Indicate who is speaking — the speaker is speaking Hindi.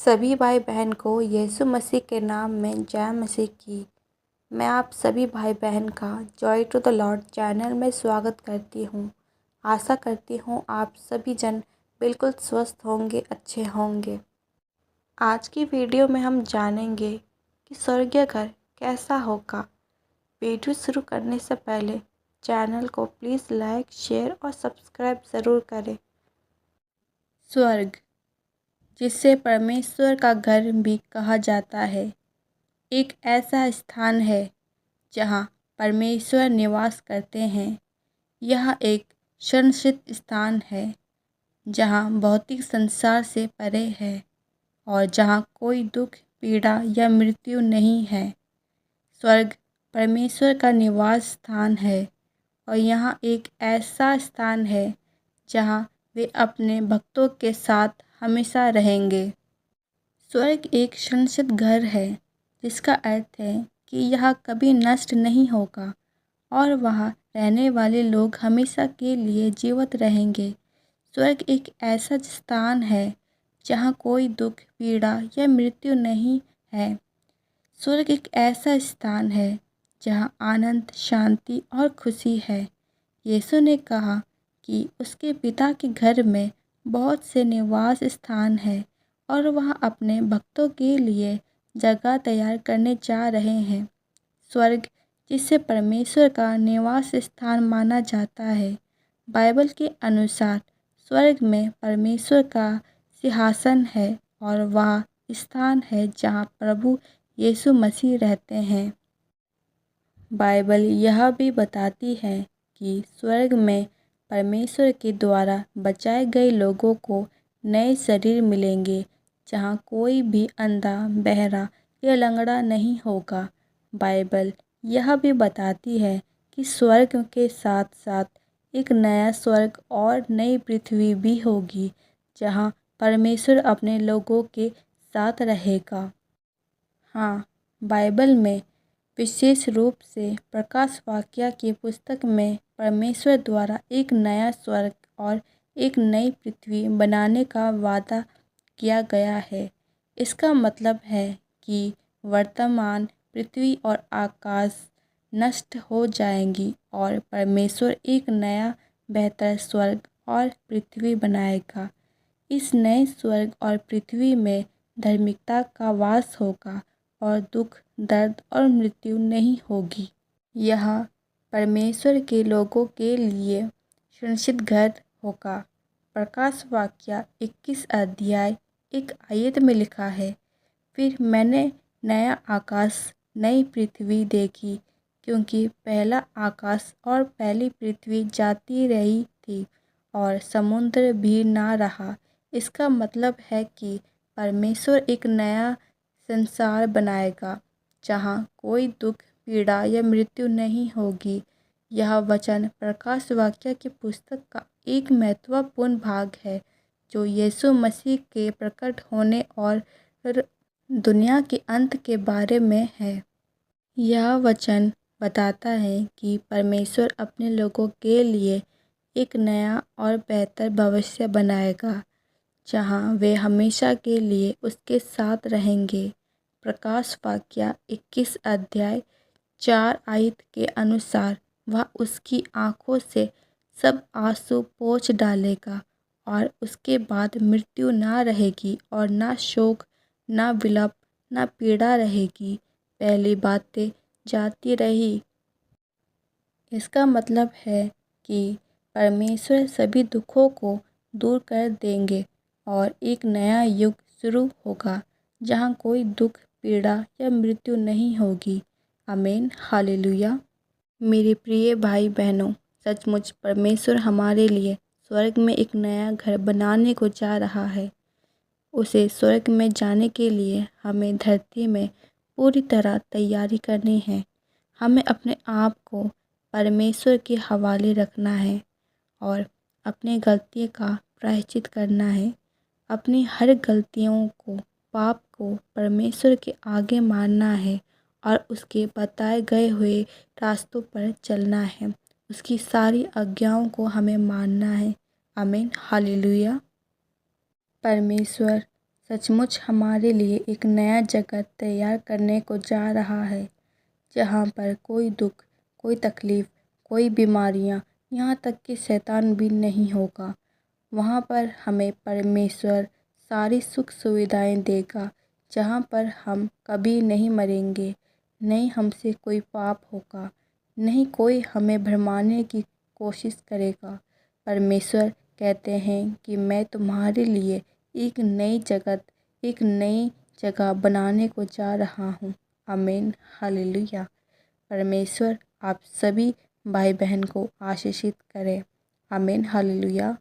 Speaker 1: सभी भाई बहन को यीशु मसीह के नाम में जय मसीह की। मैं आप सभी भाई बहन का Joy to the Lord channel में स्वागत करती हूँ। आशा करती हूँ आप सभी जन बिल्कुल स्वस्थ होंगे, अच्छे होंगे। आज की वीडियो में हम जानेंगे कि स्वर्गीय घर कैसा होगा। वीडियो शुरू करने से पहले चैनल को प्लीज़ लाइक, शेयर और सब्सक्राइब ज़रूर करें। स्वर्ग, जिसे परमेश्वर का घर भी कहा जाता है, एक ऐसा स्थान है जहाँ परमेश्वर निवास करते हैं। यह एक संरक्षित स्थान है जहाँ भौतिक संसार से परे है और जहाँ कोई दुख, पीड़ा या मृत्यु नहीं है। स्वर्ग परमेश्वर का निवास स्थान है और यहाँ एक ऐसा स्थान है जहाँ वे अपने भक्तों के साथ हमेशा रहेंगे। स्वर्ग एक संरक्षित घर है जिसका अर्थ है कि यह कभी नष्ट नहीं होगा और वहाँ रहने वाले लोग हमेशा के लिए जीवित रहेंगे। स्वर्ग एक ऐसा स्थान है जहाँ कोई दुख, पीड़ा या मृत्यु नहीं है। स्वर्ग एक ऐसा स्थान है जहाँ आनंद, शांति और खुशी है। यीशु ने कहा कि उसके पिता के घर में बहुत से निवास स्थान हैं और वह अपने भक्तों के लिए जगह तैयार करने जा रहे हैं। स्वर्ग, जिसे परमेश्वर का निवास स्थान माना जाता है, बाइबल के अनुसार स्वर्ग में परमेश्वर का सिंहासन है और वह स्थान है जहाँ प्रभु यीशु मसीह रहते हैं। बाइबल यह भी बताती है कि स्वर्ग में परमेश्वर के द्वारा बचाए गए लोगों को नए शरीर मिलेंगे जहाँ कोई भी अंधा, बहरा या लंगड़ा नहीं होगा। बाइबल यह भी बताती है कि स्वर्ग के साथ साथ एक नया स्वर्ग और नई पृथ्वी भी होगी जहाँ परमेश्वर अपने लोगों के साथ रहेगा। हाँ, बाइबल में विशेष रूप से प्रकाश वाक्य की पुस्तक में परमेश्वर द्वारा एक नया स्वर्ग और एक नई पृथ्वी बनाने का वादा किया गया है। इसका मतलब है कि वर्तमान पृथ्वी और आकाश नष्ट हो जाएंगी और परमेश्वर एक नया बेहतर स्वर्ग और पृथ्वी बनाएगा। इस नए स्वर्ग और पृथ्वी में धार्मिकता का वास होगा और दुख, दर्द और मृत्यु नहीं होगी। यह परमेश्वर के लोगों के लिए सुरक्षित घर होगा। प्रकाश वाक्य 21 अध्याय 1 आयत में लिखा है, फिर मैंने नया आकाश, नई पृथ्वी देखी, क्योंकि पहला आकाश और पहली पृथ्वी जाती रही थी और समुद्र भी ना रहा। इसका मतलब है कि परमेश्वर एक नया संसार बनाएगा जहाँ कोई दुख, पीड़ा या मृत्यु नहीं होगी। यह वचन प्रकाश वाक्य की पुस्तक का एक महत्वपूर्ण भाग है जो यीशु मसीह के प्रकट होने और दुनिया के अंत के बारे में है। यह वचन बताता है कि परमेश्वर अपने लोगों के लिए एक नया और बेहतर भविष्य बनाएगा जहाँ वे हमेशा के लिए उसके साथ रहेंगे। प्रकाश वाक्य 21 अध्याय 4 आयत के अनुसार वह उसकी आँखों से सब आंसू पोंछ डालेगा और उसके बाद मृत्यु ना रहेगी और ना शोक, ना विलाप, ना पीड़ा रहेगी। पहली बातें जाती रही। इसका मतलब है कि परमेश्वर सभी दुखों को दूर कर देंगे और एक नया युग शुरू होगा जहाँ कोई दुख, पीड़ा या मृत्यु नहीं होगी। आमीन, हालेलुया। मेरे प्रिय भाई बहनों, सचमुच परमेश्वर हमारे लिए स्वर्ग में एक नया घर बनाने को जा रहा है। उसे स्वर्ग में जाने के लिए हमें धरती में पूरी तरह तैयारी करनी है। हमें अपने आप को परमेश्वर के हवाले रखना है और अपनी गलती का प्रायश्चित करना है। अपनी हर गलतियों को, पाप को परमेश्वर के आगे मानना है और उसके बताए गए हुए रास्तों पर चलना है। उसकी सारी आज्ञाओं को हमें मानना है। आमीन, हालेलुया। परमेश्वर सचमुच हमारे लिए एक नया जगत तैयार करने को जा रहा है, जहाँ पर कोई दुख, कोई तकलीफ़, कोई बीमारियाँ, यहाँ तक कि शैतान भी नहीं होगा। वहाँ पर हमें परमेश्वर सारी सुख सुविधाएं देगा, जहाँ पर हम कभी नहीं मरेंगे, नहीं हमसे कोई पाप होगा, नहीं कोई हमें भरमाने की कोशिश करेगा। परमेश्वर कहते हैं कि मैं तुम्हारे लिए एक नई जगत, एक नई जगह बनाने को जा रहा हूँ। आमीन, हालेलुया। परमेश्वर आप सभी भाई बहन को आशीषित करें। आमीन, हालेलुया।